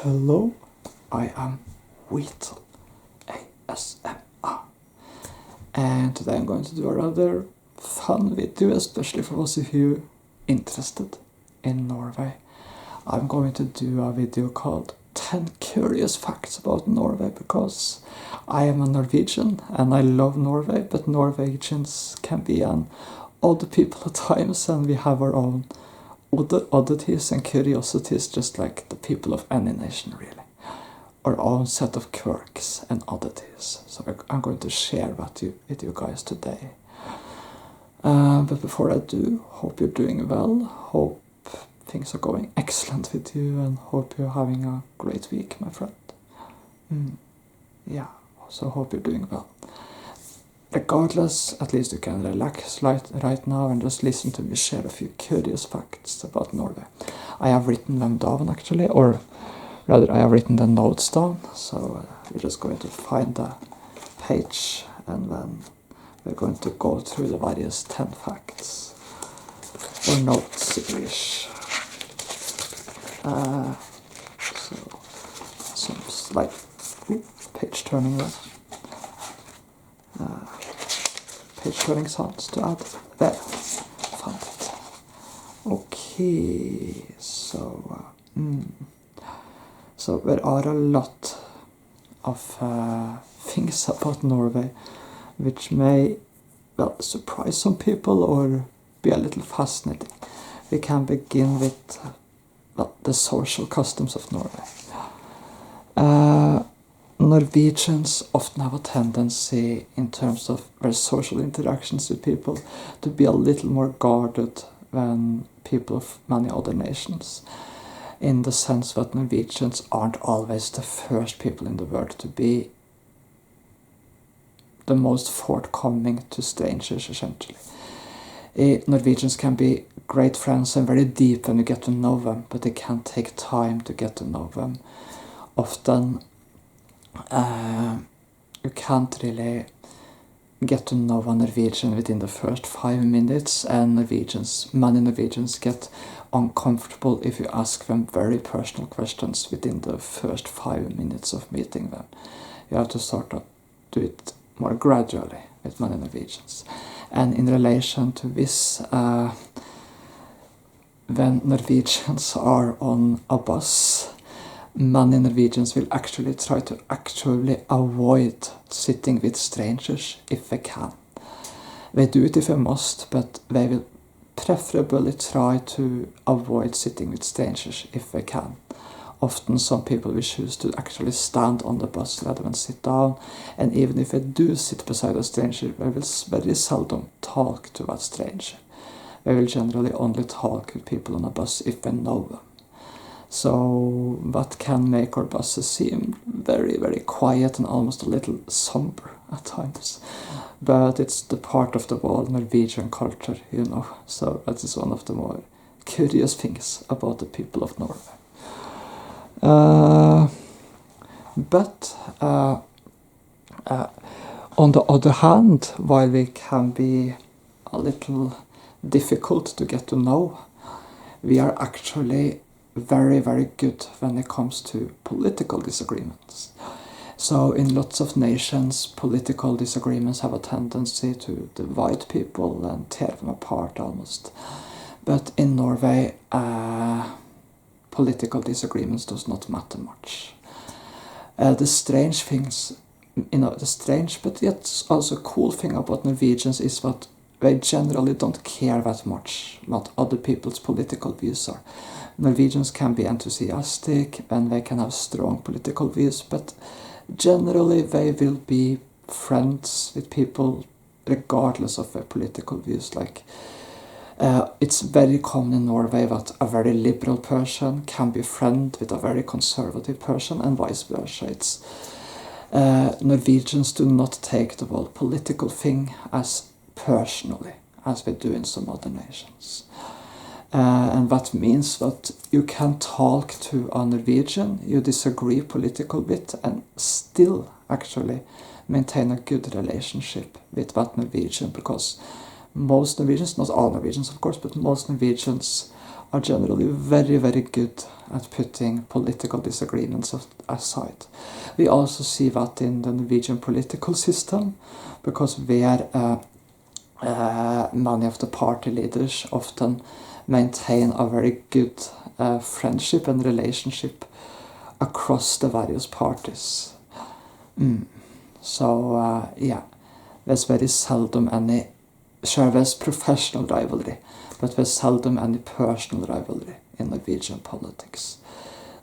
Hello, I am Wheatle ASMR, and today I'm going to do a rather fun video, especially for those of you interested in Norway. I'm going to do a video called 10 Curious Facts About Norway, because I am a Norwegian and I love Norway, but Norwegians can be an odd people at times, and we have our own oddities and curiosities, just like the people of any nation, really. Our own set of quirks and oddities. So I'm going to share that with you guys today. But before I do, hope you're doing well, hope things are going excellent with you, and hope you're having a great week, my friend. Yeah, so hope you're doing well. Regardless, at least you can relax right now and just listen to me share a few curious facts about Norway. I have written them down, actually, or rather I have written the notes down, so we're just going to find a page and then we're going to go through the various 10 facts, or notes if you wish. So, some slight page turning there. Page turning sounds to add. There, found it. Okay, so there are a lot of things about Norway which may, well, surprise some people or be a little fascinating. We can begin with the social customs of Norway. Norwegians often have a tendency, in terms of their social interactions with people, to be a little more guarded than people of many other nations, in the sense that Norwegians aren't always the first people in the world to be the most forthcoming to strangers, essentially. Norwegians can be great friends and very deep when you get to know them, but it can take time to get to know them. Often you can't really get to know a Norwegian within the first 5 minutes, and many Norwegians get uncomfortable if you ask them very personal questions within the first 5 minutes of meeting them. You have to sort of do it more gradually with many Norwegians. And in relation to this, when Norwegians are on a bus, many Norwegians will actually try to avoid sitting with strangers if they can. They do it if they must, but they will preferably try to avoid sitting with strangers if they can. Often some people will choose to actually stand on the bus rather than sit down, and even if they do sit beside a stranger, they will very seldom talk to that stranger. They will generally only talk with people on a bus if they know them. So that can make our buses seem very, very quiet and almost a little somber at times. But it's the part of the whole Norwegian culture, you know. So that is one of the more curious things about the people of Norway. But on the other hand, while we can be a little difficult to get to know, we are actually very, very good when it comes to political disagreements. So in lots of nations, political disagreements have a tendency to divide people and tear them apart almost. But in Norway, political disagreements does not matter much. The strange but yet also cool thing about Norwegians is that they generally don't care that much what other people's political views are. Norwegians can be enthusiastic and they can have strong political views, but generally they will be friends with people regardless of their political views. Like, it's very common in Norway that a very liberal person can be friend with a very conservative person, and vice versa. Norwegians do not take the whole political thing as personally as we do in some other nations. And that means that you can talk to a Norwegian you disagree political with and still actually maintain a good relationship with that Norwegian, because most Norwegians, not all Norwegians of course, but most Norwegians are generally very, very good at putting political disagreements aside. We also see that in the Norwegian political system, because where many of the party leaders often maintain a very good friendship and relationship across the various parties. So, yeah, there's very seldom any, sure, there's professional rivalry, but there's seldom any personal rivalry in Norwegian politics.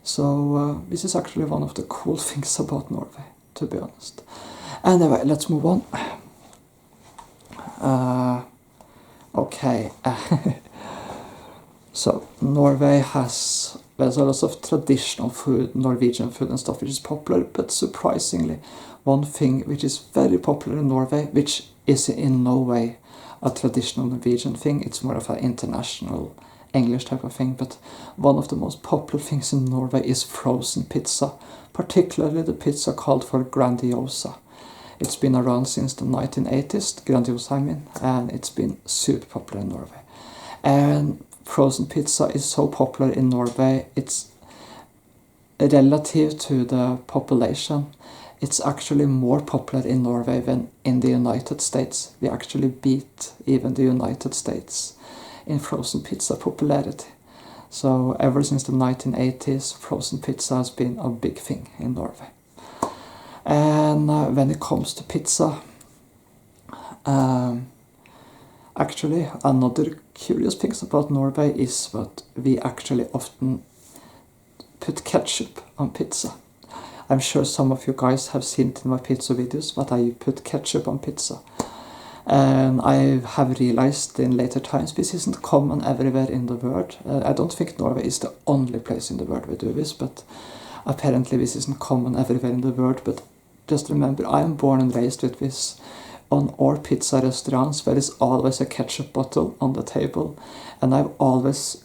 So this is actually one of the cool things about Norway, to be honest. Anyway, let's move on. Okay. So Norway there's a lot of traditional food, Norwegian food and stuff, which is popular, but surprisingly, one thing which is very popular in Norway, which is in no way a traditional Norwegian thing, it's more of an international English type of thing, but one of the most popular things in Norway is frozen pizza, particularly the pizza called for Grandiosa. It's been around since the 1980s, Grandiosa I mean, and it's been super popular in Norway. And frozen pizza is so popular in Norway, it's relative to the population. It's actually more popular in Norway than in the United States. We actually beat even the United States in frozen pizza popularity. So ever since the 1980s, frozen pizza has been a big thing in Norway. And when it comes to pizza, actually another curious thing about Norway is that we actually often put ketchup on pizza. I'm sure some of you guys have seen it in my pizza videos, but I put ketchup on pizza. And I have realized in later times this isn't common everywhere in the world. I don't think Norway is the only place in the world we do this, but apparently this isn't common everywhere in the world. But just remember, I am born and raised with this. On all pizza restaurants there is always a ketchup bottle on the table, and I've always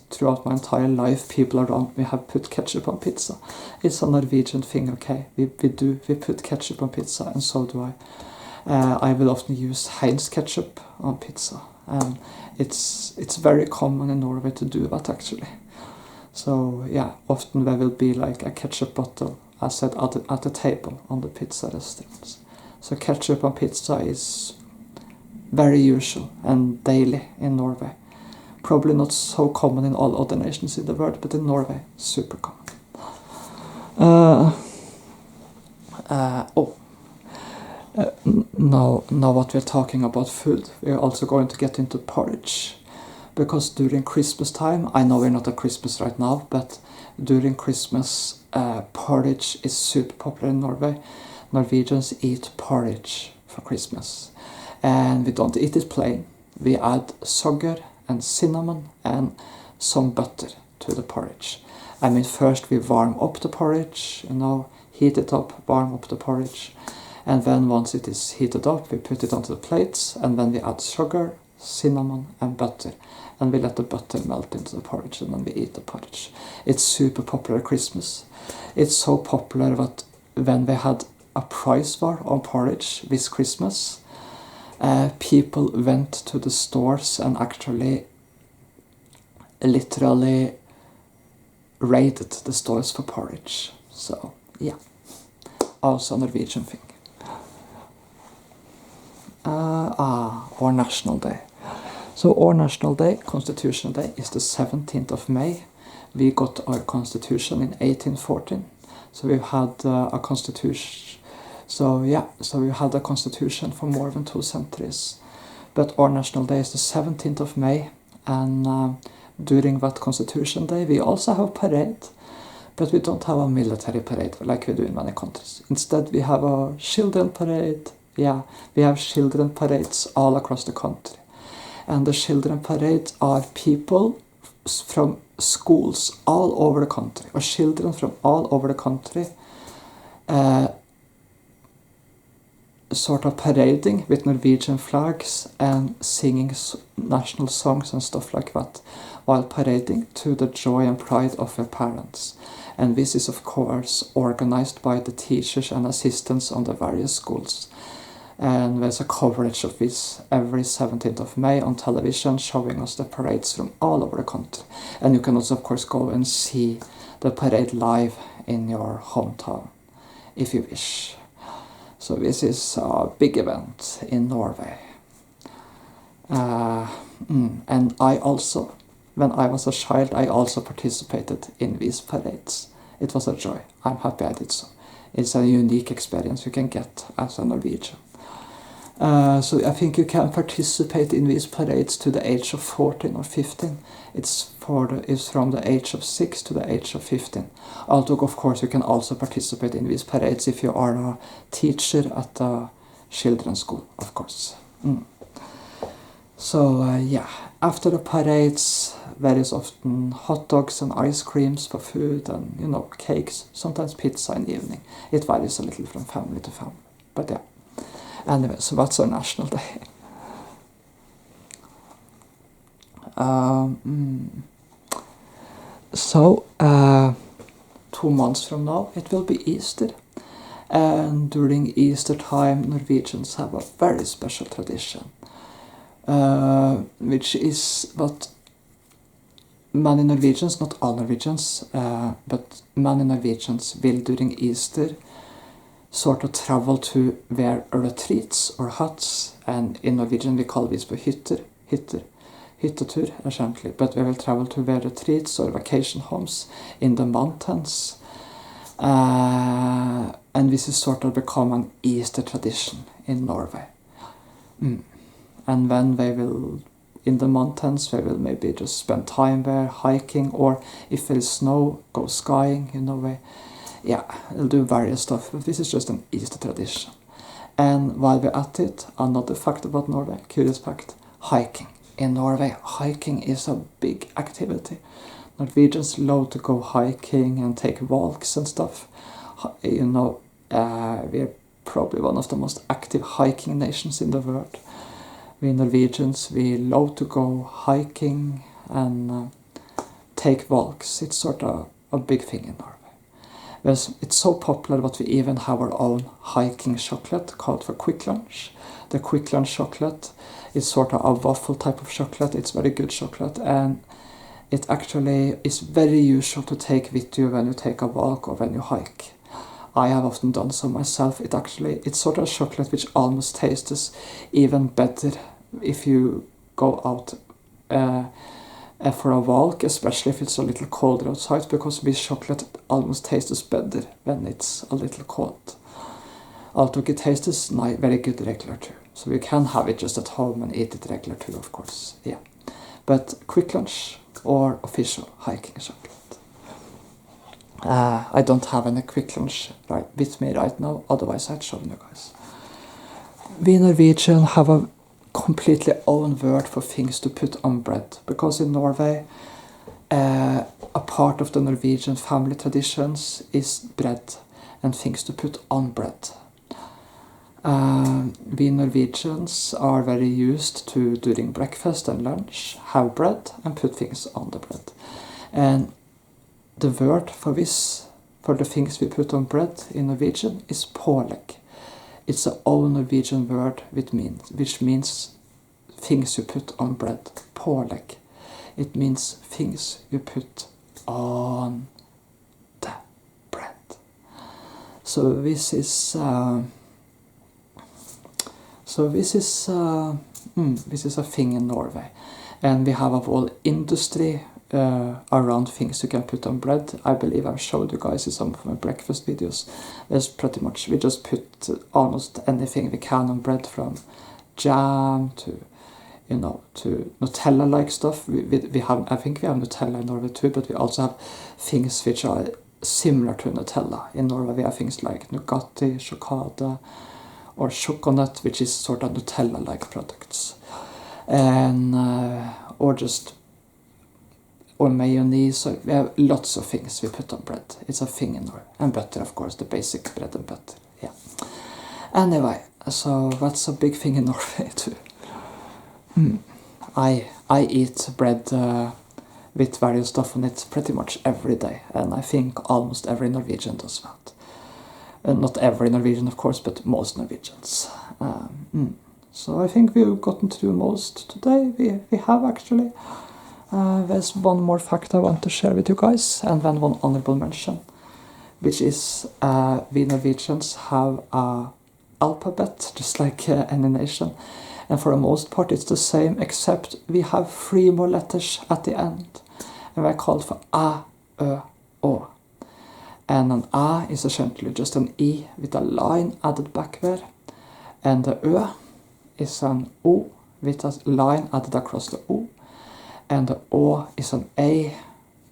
throughout my entire life, people around me have put ketchup on pizza. It's a Norwegian thing, okay? We put ketchup on pizza, and so do I. I will often use Heinz ketchup on pizza, and it's very common in Norway to do that actually. So yeah, often there will be like a ketchup bottle, as said, at the table on the pizza restaurants. So ketchup on pizza is very usual and daily in Norway. Probably not so common in all other nations in the world, but in Norway, super common. Now that we're talking about food, we're also going to get into porridge. Because during Christmas time, I know we're not at Christmas right now, but during Christmas, porridge is super popular in Norway. Norwegians eat porridge for Christmas. And we don't eat it plain. We add sugar and cinnamon and some butter to the porridge. I mean, first we warm up the porridge, heat it up, warm up the porridge. And then once it is heated up, we put it onto the plates, and then we add sugar, cinnamon and butter. And we let the butter melt into the porridge, and then we eat the porridge. It's super popular at Christmas. It's so popular that when we had a price war on porridge this Christmas, people went to the stores and actually literally raided the stores for porridge. So yeah, also a Norwegian thing. Our National Day. So our National Day, Constitutional Day, is the 17th of May. We got our constitution in 1814. So we've had a constitution. So we've had a constitution for more than 2 centuries. But our National Day is the 17th of May, and during that Constitution Day we also have parade, but we don't have a military parade like we do in many countries. Instead we have a children parade. Yeah, we have children parades all across the country. And the children parades are people from schools all over the country, or children from all over the country, sort of parading with Norwegian flags and singing national songs and stuff like that, while parading to the joy and pride of their parents. And this is of course organized by the teachers and assistants on the various schools. And there's a coverage of this every 17th of May on television, showing us the parades from all over the country. And you can also, of course, go and see the parade live in your hometown, if you wish. So this is a big event in Norway. And I also, when I was a child, I also participated in these parades. It was a joy. I'm happy I did so. It's a unique experience you can get as a Norwegian. So I think you can participate in these parades to the age of 14 or 15. It's from the age of 6 to the age of 15. Although, of course, you can also participate in these parades if you are a teacher at a children's school, of course. So, yeah, after the parades, there is often hot dogs and ice creams for food and, cakes, sometimes pizza in the evening. It varies a little from family to family, but yeah. Anyway, so that's our national day. So, 2 months from now, it will be Easter. And during Easter time, Norwegians have a very special tradition. Which is what many Norwegians, not all Norwegians, but many Norwegians will during Easter sort of travel to their retreats or huts, and in Norwegian we call this for hyttetur, essentially, but we will travel to their retreats or vacation homes in the mountains, and this is sort of become an Easter tradition in Norway. And when they will, in the mountains, they will maybe just spend time there hiking, or if there is snow, go skiing, they'll do various stuff, but this is just an Easter tradition. And while we're at it, another fact about Norway, curious fact, hiking. In Norway, hiking is a big activity. Norwegians love to go hiking and take walks and stuff. We're probably one of the most active hiking nations in the world. We Norwegians, we love to go hiking and take walks. It's sort of a big thing in Norway. It's so popular that we even have our own hiking chocolate called for Quick Lunch. The Quick Lunch chocolate is sort of a waffle type of chocolate. It's very good chocolate, and it actually is very usual to take with you when you take a walk or when you hike. I have often done so myself. It's sort of a chocolate which almost tastes even better if you go out for a walk, especially if it's a little colder outside, because this chocolate almost tastes better when it's a little cold. Although it tastes very good regular too. So you can have it just at home and eat it regular too, of course. Yeah. But Quick Lunch or official hiking chocolate. I don't have any Quick Lunch with me right now, otherwise I'd show you guys. We Norwegian have a completely own word for things to put on bread, because in Norway a part of the Norwegian family traditions is bread and things to put on bread. We Norwegians are very used to, during breakfast and lunch, have bread and put things on the bread. And the word for this, for the things we put on bread in Norwegian, is pålegg. It's an old Norwegian word which means things you put on bread. Pålegg. It means things you put on the bread. So this is a thing in Norway, and we have a whole industry around things you can put on bread. I believe I've showed you guys in some of my breakfast videos. There's pretty much, we just put almost anything we can on bread, from jam to Nutella-like stuff. We have, I think we have Nutella in Norway too, but we also have things which are similar to Nutella. In Norway we have things like Nugatti, Chocolate, or Choconut, which is sort of Nutella-like products. And or mayonnaise. So we have lots of things we put on bread. It's a thing in Norway. And butter, of course, the basic bread and butter. Yeah. Anyway, so that's a big thing in Norway too. I eat bread with various stuff on it pretty much every day, and I think almost every Norwegian does that. Not every Norwegian, of course, but most Norwegians. So I think we've gotten through most today. We have actually. There's one more fact I want to share with you guys, and then one honorable mention, which is we Norwegians have a alphabet, just like any nation. And for the most part it's the same, except we have 3 more letters at the end. And they're called for A, Ö, Å. And an A is essentially just an I with a line added back there. And the Ö is an O with a line added across the O. And the Å is an A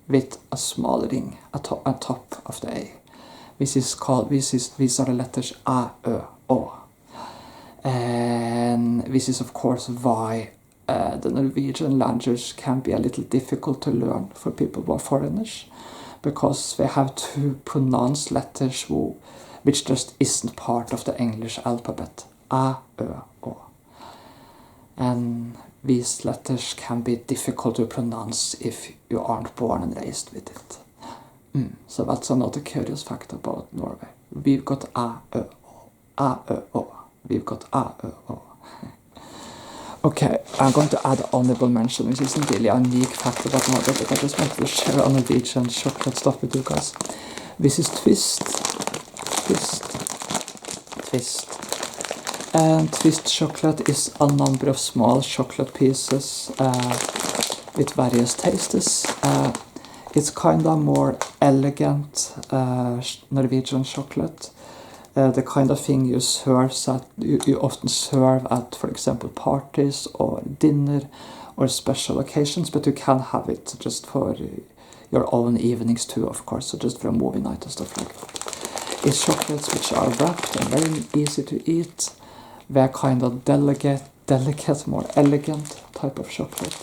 with a small ring on top of the A. These are the letters A, Ö, Å. And this is of course why the Norwegian language can be a little difficult to learn for people who are foreigners, because they have to pronounce letters which just isn't part of the English alphabet. A, Ö, Å. And these letters can be difficult to pronounce if you aren't born and raised with it. So that's another curious fact about Norway. We've got A, Ö, Å. A, Ö, Å. We've got A, Ö, Å. Okay, I'm going to add an honorable mention, which isn't really a unique fact about Norway, but I just wanted to share a Norwegian chocolate stuff with you guys. This is Twist. And Twist chocolate is a number of small chocolate pieces with various tastes. It's kind of more elegant Norwegian chocolate. The kind of thing you often serve at, for example, parties or dinner or special occasions, but you can have it just for your own evenings too, of course, so just for a movie night and stuff like that. It's chocolates which are wrapped and very easy to eat. They're kind of delicate, more elegant type of chocolate,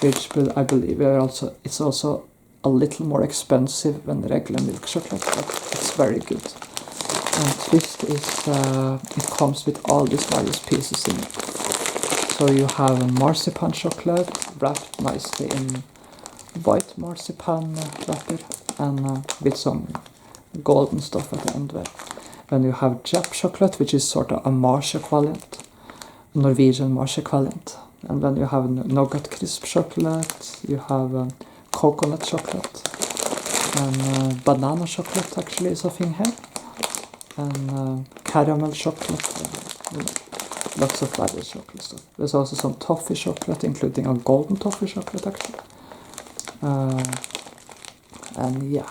which I believe it's also a little more expensive than regular milk chocolate, but it's very good. And Twist is, it comes with all these various pieces in it. So you have a marzipan chocolate wrapped nicely in white marzipan wrapper and with some golden stuff at the end there. Then you have Jap chocolate, which is sort of a Mars equivalent, Norwegian Mars equivalent. And then you have Nougat Crisp chocolate, you have coconut chocolate, and banana chocolate actually is a thing here. And caramel chocolate, lots of various chocolate stuff. There's also some toffee chocolate, including a golden toffee chocolate actually. And yeah,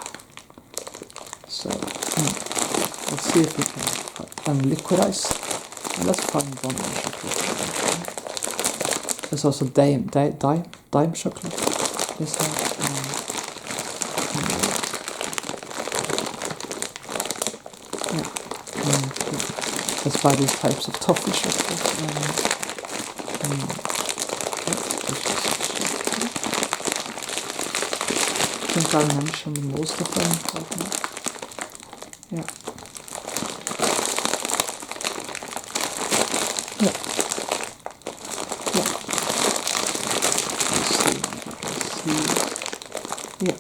so let's see if we can find, and licorice, and let's find one more chocolate. There's also dime chocolate. This there's various types of toffee chocolate. I think I mentioned most of them right now. Yeah. Yeah.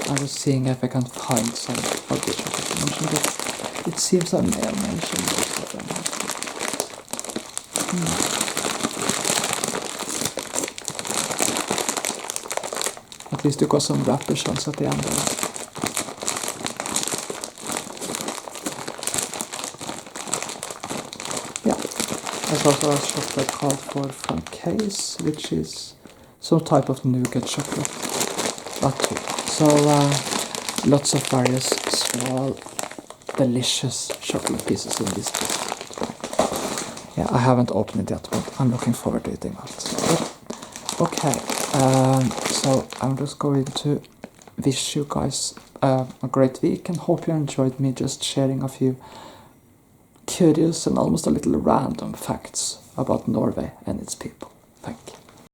I was seeing if I can find some other chocolate mentioned, but it seems I may have mentioned most of them. At least you got some wrapper shots at the end there. Yeah, there's also a chocolate called for Francaise, which is some type of nougat chocolate. That too. So lots of various small, delicious chocolate pieces in this box. Yeah, I haven't opened it yet, but I'm looking forward to eating that. Okay, so I'm just going to wish you guys a great week and hope you enjoyed me just sharing a few curious and almost a little random facts about Norway and its people. Thank you.